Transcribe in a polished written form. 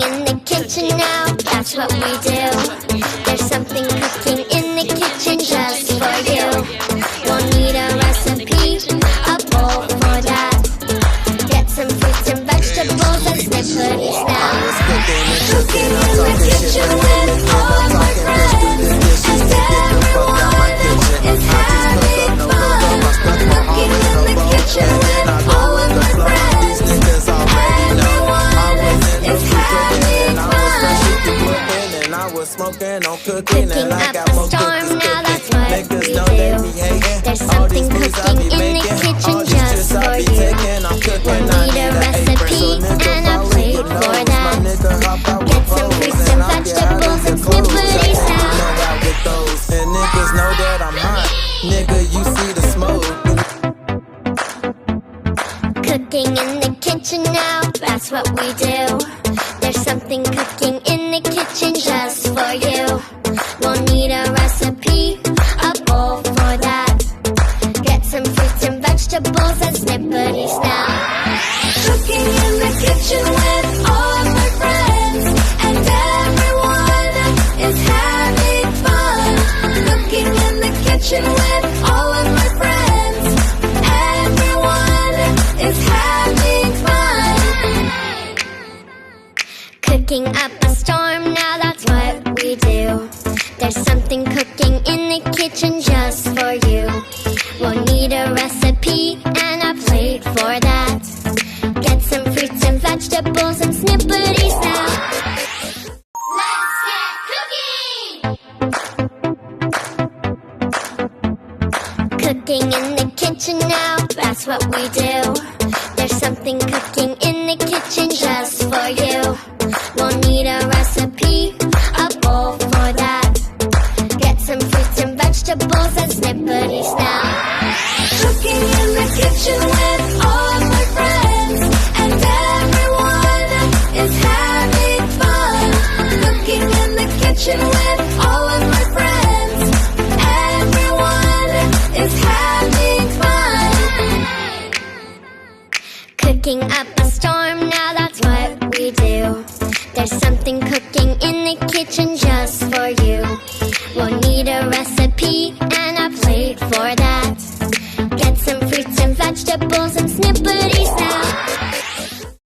in the kitchen now, that's what we do. There's something cooking in the kitchen just for you. We'll need a recipe, a bowl for that. Get some fruits and vegetables and snippets now. Cooking in the kitchen with all my friends, and everyone is having fun. Cooking in the kitchen with all of my friends, everyone is having fun. And I was smoking on cooking and I got Cooking more up a storm, cookies now that's cooking. what Niggas we know they do. be hating. There's All these something moves I cooking be in the making. kitchen All these just trips I for be you. taking. I'm cooking, We'll I need need a an apron. recipe So nigga, and a follow plate your for nose. that. My nigga hop out Get with some hoes fruits and and I'll get out vegetables of and your clothes. snippets I now. know out with those. And niggas know that I'm hot. Nigga, you see the smoke. Cooking in the kitchen now, that's what we do. There's something cooking in the kitchen just for you. We'll need a recipe, a bowl for that. Get some fruits and vegetables and snippets now. Cooking in the kitchen with all my friends, and everyone is having fun. Cooking in the kitchen with all of my friends, everyone is having fun. Cooking up a storm, now that's what we do. There's something cooking in the kitchen just for you. We'll need a recipe and a plate for that. Get some fruits and vegetables and snippets now. Let's get cooking! Cooking in the kitchen now, that's what we do. There's something cooking in the kitchen just for you. We'll need a recipe, a bowl for that. Get some fruits and vegetables and snippets now. Cooking in the kitchen with all my friends, and everyone is having fun. Cooking in the kitchen with all of my friends, everyone is having fun. Cooking up a storm, now that's what we do. There's something cooking